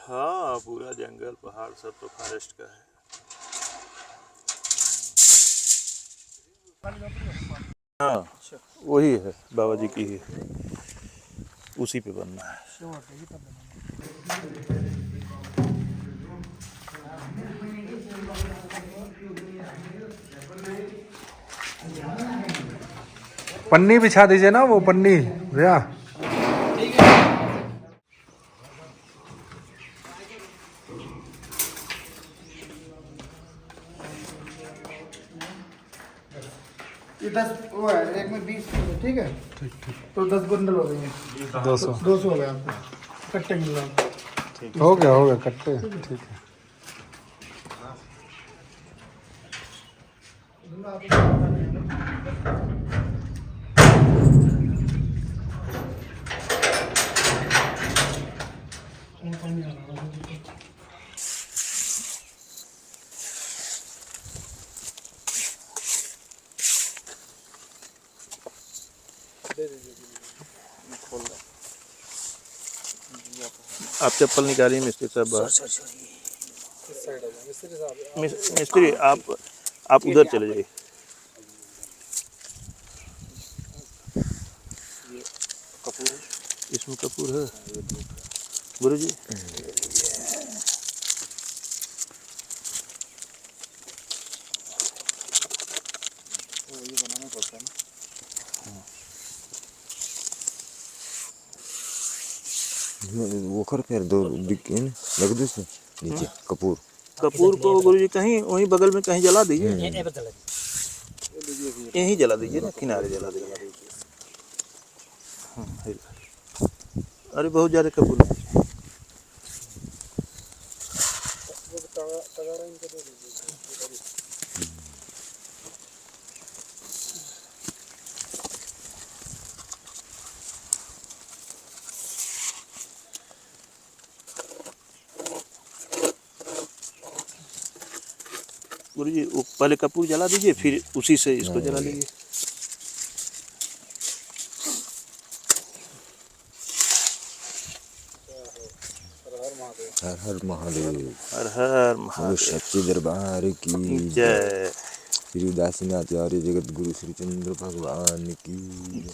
हाँ, पूरा जंगल पहाड़ सब तो फॉरेस्ट का है। हाँ, वही है, बाबा जी की ही, उसी पे बनना है। पन्नी बिछा दीजिए ना, वो पन्नी भैया। ये 10 वो है, एक में 20, ठीक है। ठीक ठीक, तो 10 बंडल हो गए, 200 200 हो गए आपको, कट्टे मिल रहा है। हो गया कट्टे, ठीक है। आप चप्पल निकालिए मिस्त्री साहब बाहर। मिस्त्री आप उधर चले जाइए। इसमें कपूर है गुरु जी। वो कर फिर दो लग दो इसमें नीचे कपूर को गुरु जी कहीं वहीं बगल में कहीं जला दीजिए, यहीं जला दीजिए ना, किनारे जला दीजिए। अरे बहुत ज़्यादा कपूर है। गुरु जी वो पहले कपूर जला दीजिए, फिर उसी से इसको जला लीजिए। हर हर महादेव। हर हर बोलो महादेव। सच्चे दरबार की जय श्री उदासीनाथ आर्य जगत गुरु श्री चंद्र भगवान की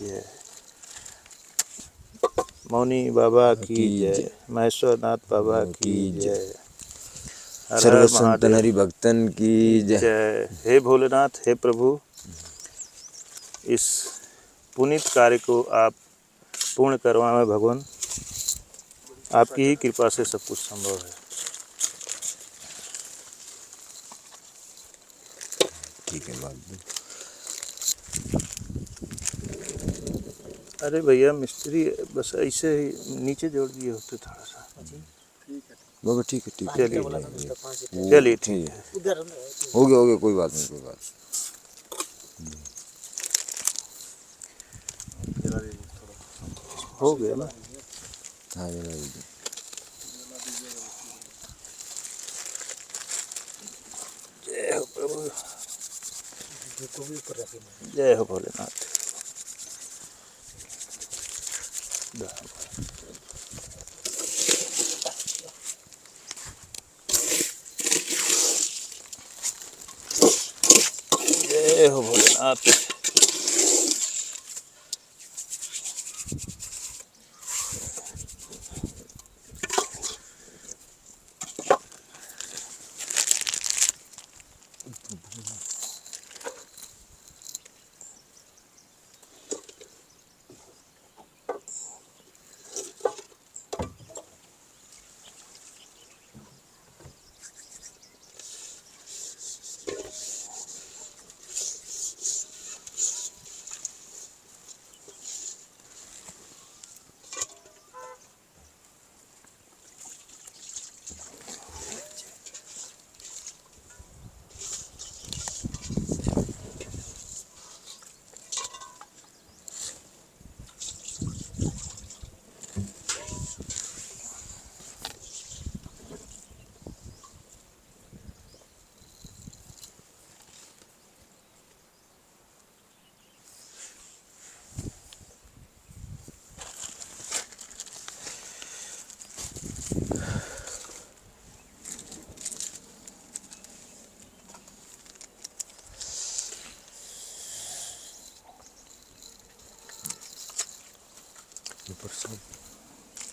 जय। मौनी बाबा की जय। महेश्वरनाथ बाबा की जय। हर सर्व हर संतन महादेव हरि भक्तन की जय। जय। हे भोलेनाथ, हे प्रभु, इस पुनीत कार्य को आप पूर्ण करवाएं भगवान। आपकी ही कृपा से सब कुछ संभव है। ठीक है बात। अरे भैया मिस्त्री बस ऐसे ही नीचे जोड़ दिए होते थोड़ा सा। बाबा ठीक है ठीक है। चलिए ठीक है। हो गया कोई बात नहीं कोई बात। हो गया ना। हाँ जला दीजिए। जय हो प्रभु, जय हो भोलेनाथ। जय हो भोलेनाथ।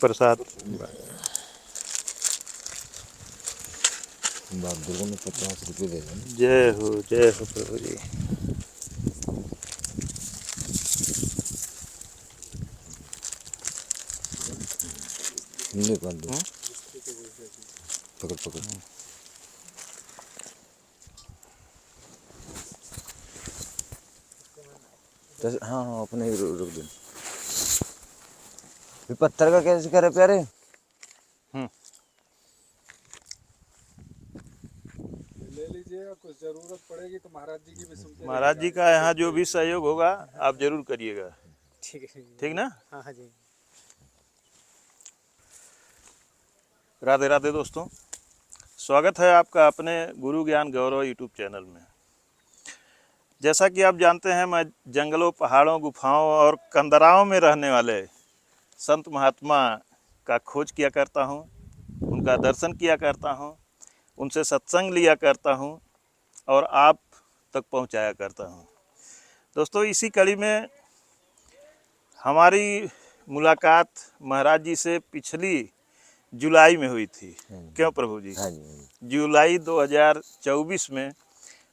प्रसाद बाप दुर्गा में 50 रुपये दे देना। जय हो प्रभु जी। ले बात दो। पकड़ पकड़। हाँ हाँ अपने ही रुक दो। ये पत्थर का कैसे करे प्यारे? ले लीजिए, कुछ जरूरत पड़ेगी तो महाराज जी की भी सुनते महाराज जी का यहाँ जो भी सहयोग होगा आप जरूर करिएगा। ठीक है ठीक ना। हाँ हाँ जी। राधे राधे दोस्तों, स्वागत है आपका अपने गुरु ज्ञान गौरव यूट्यूब चैनल में। जैसा कि आप जानते हैं मैं जंगलों, पहाड़ों, गुफाओं और कंदराओं में रहने वाले संत महात्मा का खोज किया करता हूँ, उनका दर्शन किया करता हूँ, उनसे सत्संग लिया करता हूँ और आप तक पहुँचाया करता हूँ। दोस्तों इसी कड़ी में हमारी मुलाकात महाराज जी से पिछली जुलाई में हुई थी। क्यों प्रभु जी? हाँ जी। जुलाई 2024 में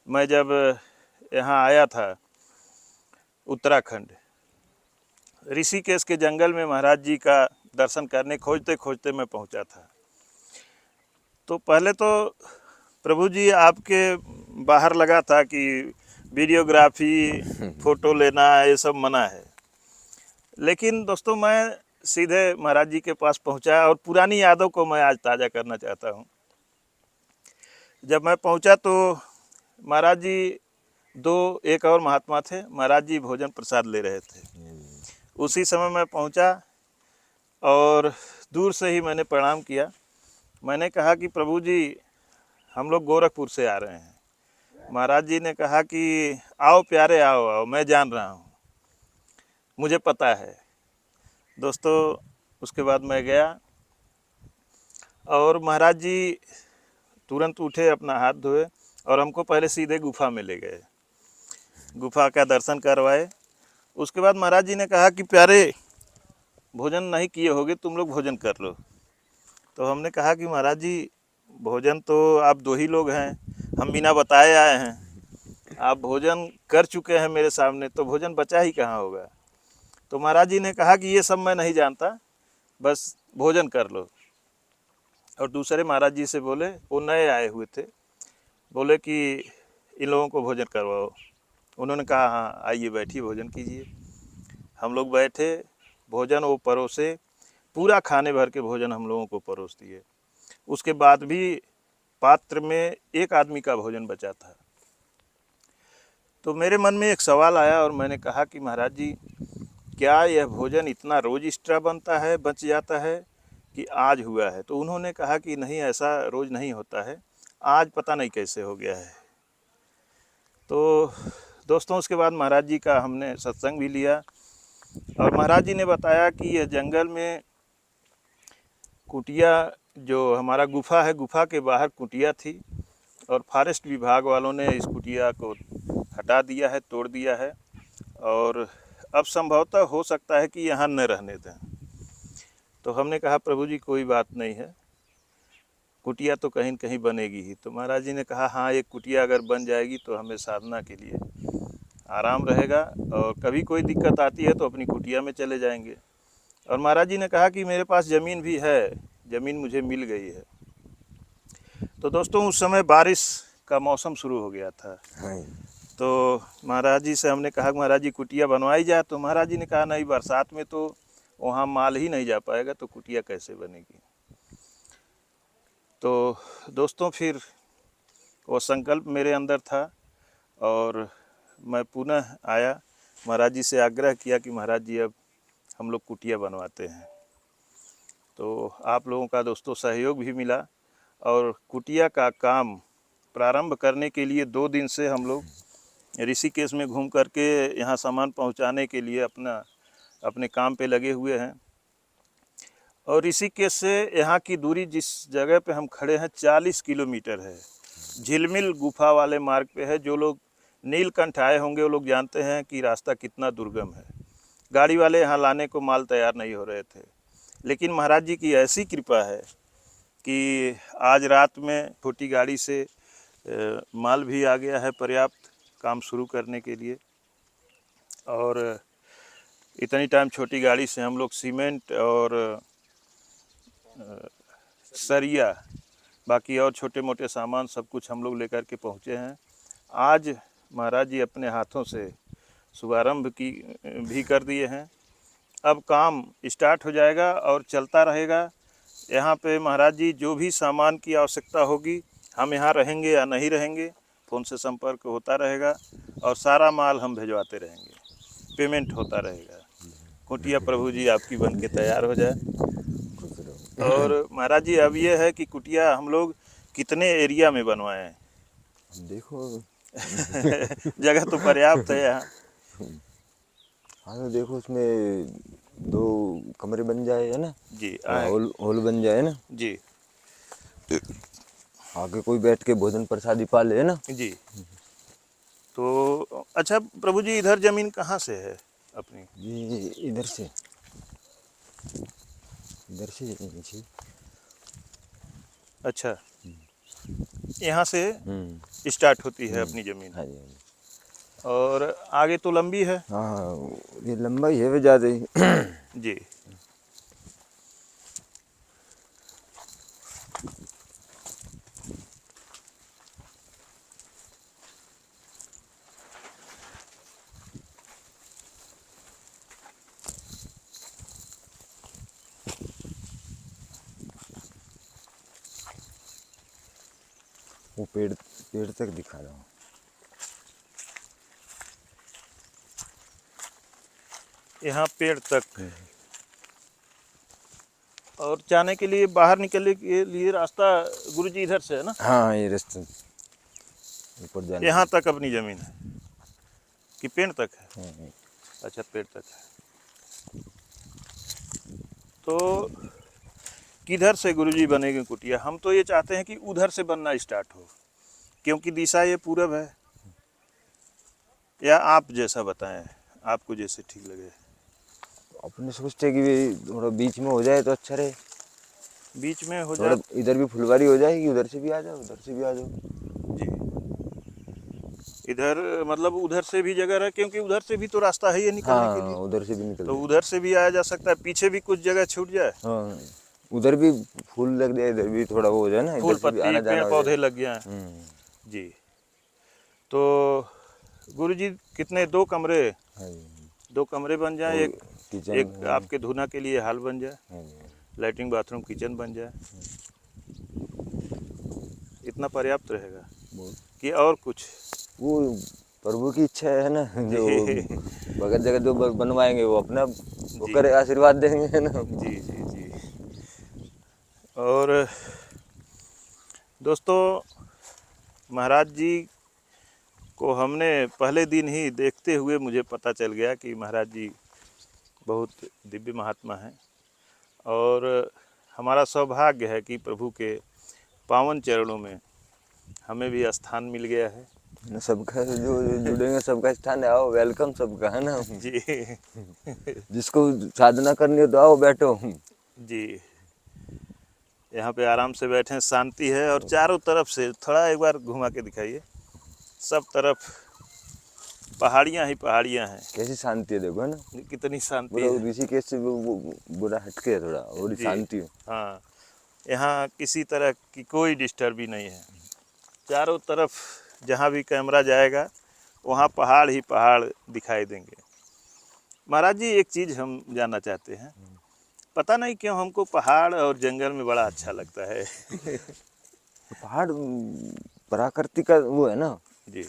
मैं जब यहाँ आया था उत्तराखंड, ऋषिकेश के जंगल में महाराज जी का दर्शन करने खोजते खोजते मैं पहुँचा था। तो पहले तो प्रभु जी आपके बाहर लगा था कि वीडियोग्राफी, फ़ोटो लेना ये सब मना है, लेकिन दोस्तों मैं सीधे महाराज जी के पास पहुंचा और पुरानी यादों को मैं आज ताज़ा करना चाहता हूं। जब मैं पहुंचा तो महाराज जी एक और महात्मा थे, महाराज जी भोजन प्रसाद ले रहे थे। उसी समय मैं पहुंचा और दूर से ही मैंने प्रणाम किया। मैंने कहा कि प्रभु जी हम लोग गोरखपुर से आ रहे हैं महाराज जी ने कहा कि आओ प्यारे, आओ आओ, मैं जान रहा हूँ, मुझे पता है। दोस्तों उसके बाद मैं गया और महाराज जी तुरंत उठे, अपना हाथ धोए और हमको पहले सीधे गुफा में ले गए, गुफा का दर्शन करवाए। उसके बाद महाराज जी ने कहा कि प्यारे, भोजन नहीं किए होगे, तुम लोग भोजन कर लो। तो हमने कहा कि महाराज जी भोजन तो आप 2 ही लोग हैं, हम बिना बताए आए हैं, आप भोजन कर चुके हैं मेरे सामने, तो भोजन बचा ही कहाँ होगा। तो महाराज जी ने कहा कि ये सब मैं नहीं जानता, बस भोजन कर लो। और दूसरे महाराज जी से बोले, वो नए आए हुए थे, बोले कि इन लोगों को भोजन करवाओ। उन्होंने कहा हाँ आइए बैठिए, भोजन कीजिए। हम लोग बैठे, भोजन वो परोसे, पूरा खाने भर के भोजन हम लोगों को परोस दिए। उसके बाद भी पात्र में 1 आदमी का भोजन बचा था। तो मेरे मन में एक सवाल आया और मैंने कहा कि महाराज जी, क्या यह भोजन इतना रोज एक्स्ट्रा बनता है, बच जाता है, कि आज हुआ है? तो उन्होंने कहा कि नहीं, ऐसा रोज नहीं होता है, आज पता नहीं कैसे हो गया है। तो दोस्तों उसके बाद महाराज जी का हमने सत्संग भी लिया और महाराज जी ने बताया कि यह जंगल में कुटिया, जो हमारा गुफा है, गुफा के बाहर कुटिया थी और फॉरेस्ट विभाग वालों ने इस कुटिया को हटा दिया है, तोड़ दिया है और अब संभवतः हो सकता है कि यहाँ न रहने दें। तो हमने कहा प्रभु जी कोई बात नहीं है, कुटिया तो कहीं न कहीं बनेगी ही। तो महाराज जी ने कहा हाँ, एक कुटिया अगर बन जाएगी तो हमें साधना के लिए आराम रहेगा और कभी कोई दिक्कत आती है तो अपनी कुटिया में चले जाएंगे। और महाराज जी ने कहा कि मेरे पास ज़मीन भी है, ज़मीन मुझे मिल गई है। तो दोस्तों उस समय बारिश का मौसम शुरू हो गया था। तो महाराज जी से हमने कहा महाराज जी कुटिया बनवाई जाए। तो महाराज जी ने कहा नहीं, बरसात में तो वहाँ माल ही नहीं जा पाएगा, तो कुटिया कैसे बनेगी। तो दोस्तों फिर वो संकल्प मेरे अंदर था और मैं पुनः आया, महाराज जी से आग्रह किया कि महाराज जी अब हम लोग कुटिया बनवाते हैं। तो आप लोगों का दोस्तों सहयोग भी मिला और कुटिया का काम प्रारंभ करने के लिए 2 दिन से हम लोग ऋषिकेश में घूम करके यहाँ सामान पहुँचाने के लिए अपने काम पे लगे हुए हैं। और ऋषिकेश से यहाँ की दूरी, जिस जगह पे हम खड़े हैं, 40 किलोमीटर है। झिलमिल गुफा वाले मार्ग पे है। जो लोग नीलकंठ आए होंगे वो लोग जानते हैं कि रास्ता कितना दुर्गम है। गाड़ी वाले यहाँ लाने को माल तैयार नहीं हो रहे थे, लेकिन महाराज जी की ऐसी कृपा है कि आज रात में छोटी गाड़ी से माल भी आ गया है पर्याप्त काम शुरू करने के लिए। और इतनी टाइम छोटी गाड़ी से हम लोग सीमेंट और सरिया, बाकी और छोटे मोटे सामान सब कुछ हम लोग लेकर के पहुँचे हैं। आज महाराज जी अपने हाथों से शुभारंभ भी कर दिए हैं। अब काम स्टार्ट हो जाएगा और चलता रहेगा। यहाँ पे महाराज जी जो भी सामान की आवश्यकता होगी, हम यहाँ रहेंगे या नहीं रहेंगे, फ़ोन से संपर्क होता रहेगा और सारा माल हम भिजवाते रहेंगे, पेमेंट होता रहेगा। कुटिया प्रभु जी आपकी बन के तैयार हो जाए। और महाराज जी अब ये है कि कुटिया हम लोग कितने एरिया में बनवाएं हैं? देखो जगह तो पर्याप्त है यहाँ। हाँ तो देखो उसमें 2 कमरे बन जाए है ना जी, हॉल बन जाए ना जी आगे कोई बैठ के भोजन प्रसादी पा ले है ना जी। तो अच्छा प्रभु जी, इधर ज़मीन कहाँ से है अपनी? ये इधर से नीचे। अच्छा, यहाँ से स्टार्ट होती है अपनी ज़मीन। हाँ जी, हाँ जी। और आगे तो लंबी है। हाँ ये लंबा ही है वे ज़्यादा ही। जी। वो पेड़ तक दिखा रहा हूँ। यहाँ पेड़ तक। और जाने के लिए, बाहर निकलने के लिए रास्ता गुरु जी इधर से है ना? हाँ ये रास्ता ऊपर जाने यहाँ तक अपनी ज़मीन है कि पेड़ तक है? हाँ, अच्छा, पेड़ तक है। तो किधर से गुरुजी बनेगी कुटिया? हम तो ये चाहते हैं कि उधर से बनना स्टार्ट हो, क्योंकि दिशा ये पूरब है। या आप जैसा बताएं, आपको जैसे ठीक लगे। अपने सोचते कि भी थोड़ा बीच में हो जाए तो अच्छा रहे, बीच में हो थोड़ा जाए। इधर भी फुलवारी हो जाएगी, उधर से भी आ जाओ, उधर से भी आ जाओ। जी, इधर मतलब उधर से भी जगह है, क्योंकि उधर से भी तो रास्ता है ये निकलने के हाँ, लिए। उधर से भी निकल तो जाए। उधर से भी आया जा सकता है, पीछे भी कुछ जगह छूट जाए, हाँ, उधर भी फूल लग जाए, इधर भी थोड़ा वो हो जाए ना, फूल इधर से भी पत्ती आना पेड़ जाना हो पौधे जाए। लग गए। जी, तो गुरुजी कितने, 2 कमरे? हाँ जी। 2 कमरे बन जाए, और एक किचन एक है। आपके धुना के लिए हाल बन जाए, हाँ जी। लैट्रिन बाथरूम किचन बन जाए, इतना पर्याप्त रहेगा बहुत कि और कुछ? वो प्रभु की इच्छा है ना, जो जी भगत जगत जो बनवाएंगे वो अपना वो जी करे, आशीर्वाद देंगे, है ना। जी जी जी। और दोस्तों, महाराज जी को हमने पहले दिन ही देखते हुए मुझे पता चल गया कि महाराज जी बहुत दिव्य महात्मा हैं, और हमारा सौभाग्य है कि प्रभु के पावन चरणों में हमें भी स्थान मिल गया है। ना सबका जो जुड़ेंगे सबका स्थान है, आओ, वेलकम सबका, है ना। जी जिसको साधना करनी हो तो आओ, बैठो। जी, यहाँ पे आराम से बैठें, शांति है, और चारों तरफ से थोड़ा एक बार घुमा के दिखाइए, सब तरफ पहाड़ियाँ ही पहाड़ियाँ हैं। कैसी शांति है, देखो, है ना। कितनी शांति पूरा है। ऋषिकेश से वो बुरा हटके है थोड़ा, और जी शांति है। हाँ, यहाँ किसी तरह की कोई डिस्टर्ब ही नहीं है। चारों तरफ जहाँ भी कैमरा जाएगा वहाँ पहाड़ ही पहाड़ दिखाई देंगे। महाराज जी, एक चीज़ हम जानना चाहते हैं, पता नहीं क्यों हमको पहाड़ और जंगल में बड़ा अच्छा लगता है। तो पहाड़ प्रकृति का वो है ना, जी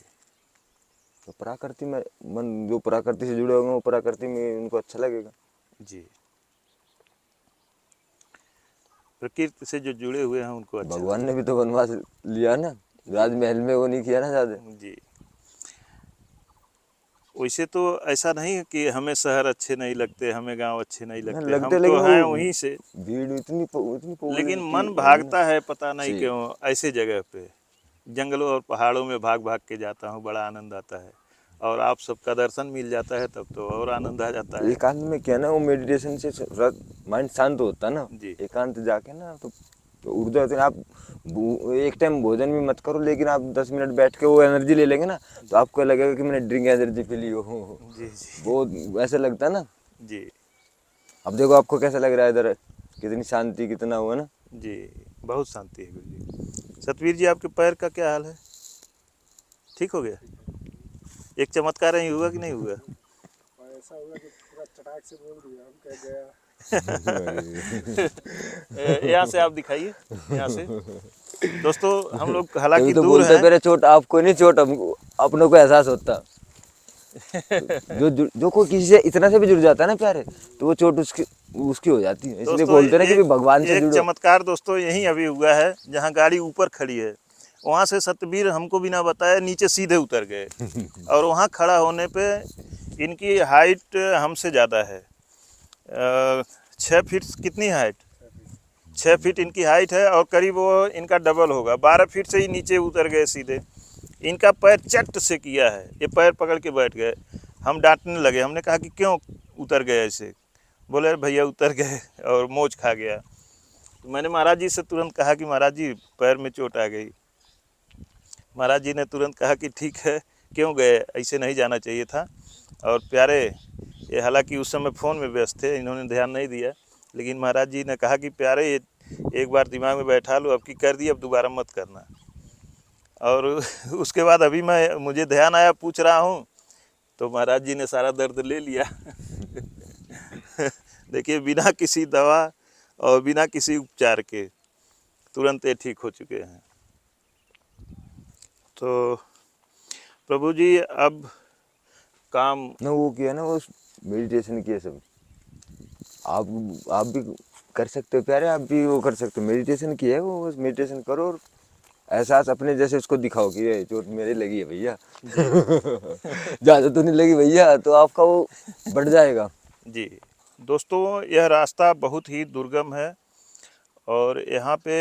तो प्रकृति में मन, जो प्रकृति से जुड़े होंगे वो प्रकृति में उनको अच्छा लगेगा। जी, प्रकृति से जो जुड़े हुए हैं उनको अच्छा भगवान ने भी तो वनवास लिया ना, राजमहल में वो नहीं किया ना ज्यादा। लगता है। जी, वैसे तो ऐसा नहीं है कि हमें शहर अच्छे नहीं लगते, हमें गांव अच्छे नहीं ना लगते, हम लगते, तो लेकिन हैं वो वहीं से। भीड़ इतनी इतनी लेकिन पॉपुलैरिटी मन है ना। भागता है, पता नहीं सही। क्यों ऐसे जगह पे, जंगलों और पहाड़ों में भाग भाग के जाता हूँ, बड़ा आनंद आता है, और आप सबका दर्शन मिल जाता है तब तो और आनंद आ जाता है। एकांत में क्या ना, वो मेडिटेशन से माइंड शांत होता है ना। जी एकांत जाके ना तो उड़ जाते हैं आप। एक टाइम भोजन भी मत करो, लेकिन आप 10 मिनट बैठ के वो एनर्जी ले लेंगे ना, तो आपको लगेगा कि मैंने ड्रिंक एनर्जी पी ली हो। जी जी वो ऐसा लगता है ना। जी अब देखो आपको कैसा लग रहा है इधर, कितनी शांति, कितना हुआ ना। जी, बहुत शांति है गुरु जी। सतवीर जी, आपके पैर का क्या हाल है? ठीक हो गया? एक चमत्कार ही हुआ कि नहीं हुआ? ऐसा हुआ कि पूरा चटाक से बोल दिया, हम कह गया। यहाँ से आप दिखाइए, यहाँ से। दोस्तों, हम लोग तभी हालांकि तो दूर बोलते हैं। मेरे चोट आपको नहीं, चोट अपनों को एहसास होता। जो कोई किसी से इतना से भी जुड़ जाता है ना प्यारे, तो वो चोट उसकी उसकी हो जाती है। इसलिए दोस्तों, बोलते हैं ना कि भी भगवान से एक जुड़ो। चमत्कार दोस्तों यहीं अभी हुआ है, जहाँ गाड़ी ऊपर खड़ी है, वहाँ से सतबीर हमको बिना बताए नीचे सीधे उतर गए, और वहाँ खड़ा होने पे इनकी हाइट हमसे ज़्यादा है। 6 फीट कितनी हाइट? 6 फीट इनकी हाइट है, और करीब वो इनका डबल होगा। 12 फीट से ही नीचे उतर गए सीधे। इनका पैर चट से किया है, ये पैर पकड़ के बैठ गए। हम डांटने लगे, हमने कहा कि क्यों उतर गए ऐसे? बोले, अरे भैया उतर गए और मोच खा गया। तो मैंने महाराज जी से तुरंत कहा कि महाराज जी, पैर में चोट आ गई। महाराज जी ने तुरंत कहा कि ठीक है, क्यों गए, ऐसे नहीं जाना चाहिए था। और प्यारे, ये हालांकि उस समय फ़ोन में व्यस्त थे, इन्होंने ध्यान नहीं दिया, लेकिन महाराज जी ने कहा कि प्यारे, ये एक बार दिमाग में बैठा लो, अब की कर दी, अब दोबारा मत करना। और उसके बाद अभी मुझे ध्यान आया, पूछ रहा हूँ, तो महाराज जी ने सारा दर्द ले लिया। देखिए, बिना किसी दवा और बिना किसी उपचार के तुरंत ये ठीक हो चुके हैं। तो प्रभु जी, अब काम ना वो किया ना, वो मेडिटेशन किया सब। आप भी कर सकते हो प्यारे, आप भी वो कर सकते हो। मेडिटेशन किया है वो, बस मेडिटेशन करो और एहसास अपने जैसे उसको दिखाओ कि ये चोट मेरे लगी है भैया ज़्यादा तो नहीं लगी भैया, तो आपका वो बढ़ जाएगा। जी दोस्तों, यह रास्ता बहुत ही दुर्गम है और यहाँ पे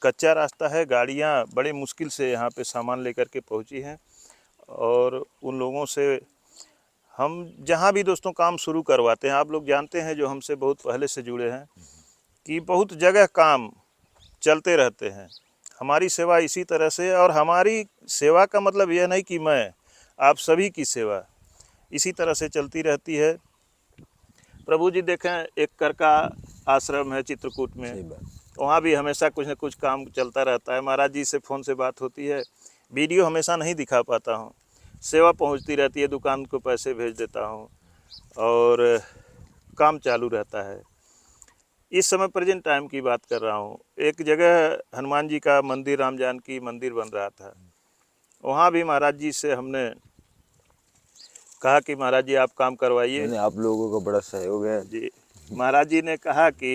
कच्चा रास्ता है। गाड़ियाँ बड़े मुश्किल से यहाँ पे सामान लेकर के पहुँची हैं और उन लोगों से हम जहाँ भी दोस्तों काम शुरू करवाते हैं, आप लोग जानते हैं जो हमसे बहुत पहले से जुड़े हैं कि बहुत जगह काम चलते रहते हैं। हमारी सेवा इसी तरह से, और हमारी सेवा का मतलब यह नहीं कि मैं, आप सभी की सेवा इसी तरह से चलती रहती है। प्रभु जी देखें, एक कर का आश्रम है चित्रकूट सही में, बात। वहाँ भी हमेशा कुछ न कुछ काम चलता रहता है। महाराज जी से फ़ोन से बात होती है, वीडियो हमेशा नहीं दिखा पाता हूँ, सेवा पहुँचती रहती है, दुकान को पैसे भेज देता हूँ और काम चालू रहता है। इस समय प्रेजेंट टाइम की बात कर रहा हूँ, एक जगह हनुमान जी का मंदिर, राम जानकी मंदिर बन रहा था, वहाँ भी महाराज जी से हमने कहा कि महाराज जी आप काम करवाइए। आप लोगों का बड़ा सहयोग है जी, महाराज जी ने कहा कि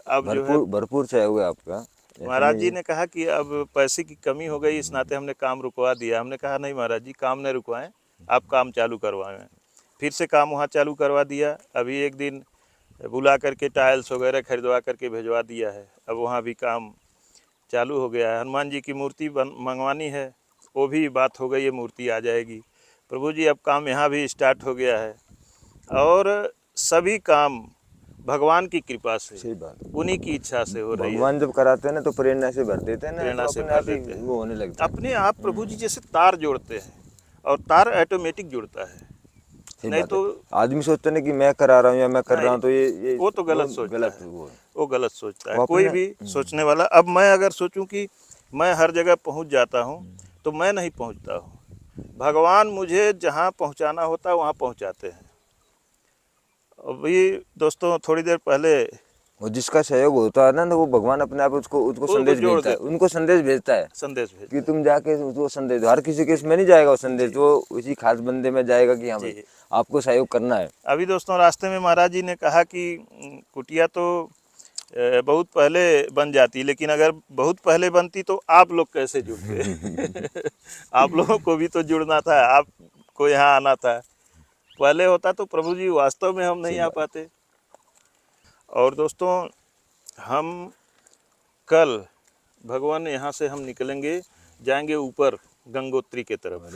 अब जो है, भरपूर सहयोग है आपका। महाराज जी ने कहा कि अब पैसे की कमी हो गई, इस नाते हमने काम रुकवा दिया। हमने कहा नहीं महाराज जी, काम नहीं रुकवाएं, आप काम चालू करवाएं। फिर से काम वहाँ चालू करवा दिया। अभी एक दिन बुला करके टाइल्स वगैरह खरीदवा करके भिजवा दिया है, अब वहाँ भी काम चालू हो गया है। हनुमान जी की मूर्ति मंगवानी है, वो भी बात हो गई है, मूर्ति आ जाएगी। प्रभु जी अब काम यहाँ भी स्टार्ट हो गया है और सभी काम भगवान की कृपा से, सही बात, उन्हीं की इच्छा से हो रही है। भगवान जब कराते हैं ना तो प्रेरणा से भर देते हैं ना, प्रेरणा तो से अपने भर आप ही देते हैं। वो होने लगता है। अपने आप प्रभु जी जैसे तार जोड़ते हैं और तार ऑटोमेटिक जुड़ता है। सही नहीं बात तो है। आदमी सोचता है ना कि मैं करा रहा हूँ या मैं कर रहा हूँ, तो ये वो तो गलत सोचता गलत है, वो है। वो गलत सोचता है वो कोई अपने- भी सोचने वाला। अब मैं अगर सोचूं कि मैं हर जगह पहुंच जाता हूं, तो मैं नहीं पहुंचता हूं। भगवान मुझे जहां पहुंचाना होता है वहां पहुंचाते हैं। अभी दोस्तों थोड़ी देर पहले वो जिसका सहयोग होता है ना, तो वो भगवान अपने आप उसको उसको संदेश जोड़ भेजता है, देते उनको संदेश भेजता है संदेश भेजते कि तुम जाके वो संदेश, हर किसी के इसमें नहीं जाएगा वो संदेश, वो उसी खास बंदे में जाएगा कि हाँ भाई जी। आपको सहयोग करना है। अभी दोस्तों रास्ते में महाराज जी ने कहा कि कुटिया तो बहुत पहले बन जाती, लेकिन अगर बहुत पहले बनती तो आप लोग कैसे जुड़ते आप लोगों को भी तो जुड़ना था, आपको यहाँ आना था। पहले होता तो प्रभु जी वास्तव में हम नहीं आ पाते। और दोस्तों हम कल भगवान यहाँ से हम निकलेंगे, जाएंगे ऊपर गंगोत्री के तरफ।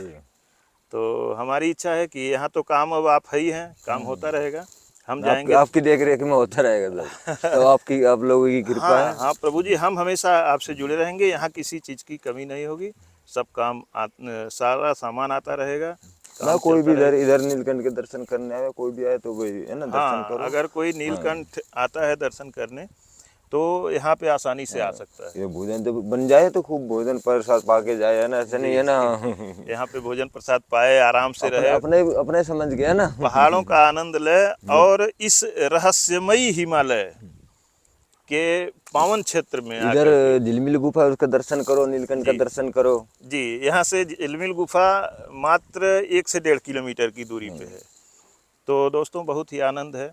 तो हमारी इच्छा है कि यहाँ तो काम अब आप ही हैं, काम होता रहेगा, हम जाएंगे। आपकी देख रेख में होता रहेगा सर, तो आपकी आप लोगों की कृपा है। हाँ प्रभु जी, हम हमेशा आपसे जुड़े रहेंगे, यहाँ किसी चीज़ की कमी नहीं होगी, सब काम सारा सामान आता रहेगा। ना कोई भी इधर नीलकंठ के दर्शन करने आए, कोई भी आए तो वही है ना, दर्शन हाँ, करो। अगर कोई नीलकंठ आता है दर्शन करने तो यहाँ पे आसानी से आ सकता है। ये भोजन जब बन जाए तो खूब भोजन प्रसाद पाके जाए, है ना, ऐसा नहीं है ना यहाँ पे भोजन प्रसाद पाए, आराम से रहे, अपने अपने समझ गया ना, पहाड़ों का आनंद ले और इस रहस्यमयी हिमालय के पावन क्षेत्र में इधर झिलमिल गुफा उसका दर्शन करो, नीलकंठ का दर्शन करो। जी, यहाँ से झिलमिल गुफा मात्र 1 से 1.5 किलोमीटर की दूरी पे है। तो दोस्तों बहुत ही आनंद है।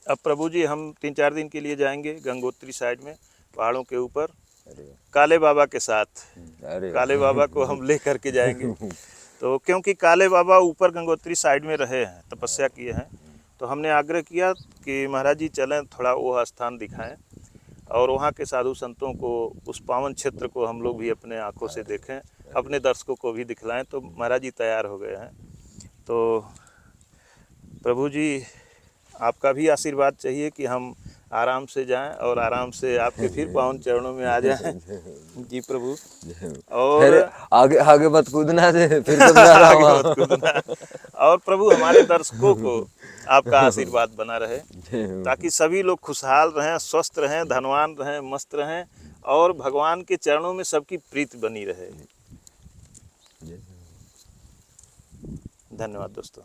अब प्रभु जी हम 3-4 दिन के लिए जाएंगे गंगोत्री साइड में, पहाड़ों के ऊपर, काले बाबा के साथ। काले बाबा को हम ले करके जाएंगे। तो क्योंकि काले बाबा ऊपर गंगोत्री साइड में रहे हैं, तपस्या किए हैं, तो हमने आग्रह किया कि महाराज जी चलें, थोड़ा वो स्थान दिखाएं और वहाँ के साधु संतों को, उस पावन क्षेत्र को हम लोग भी अपने आँखों से देखें, अपने दर्शकों को भी दिखलाएं। तो महाराज जी तैयार हो गए हैं। तो प्रभु जी आपका भी आशीर्वाद चाहिए कि हम आराम से जाएं और आराम से आपके फिर पावन चरणों में आ जाएं। जी प्रभु। और आगे आगे मत कूदना से फिर समझा रहा हूं। आगे मत कूदना। और प्रभु हमारे दर्शकों को आपका आशीर्वाद बना रहे, ताकि सभी लोग खुशहाल रहें, स्वस्थ रहें, धनवान रहें, मस्त रहें और भगवान के चरणों में सबकी प्रीति बनी रहे। धन्यवाद दोस्तों।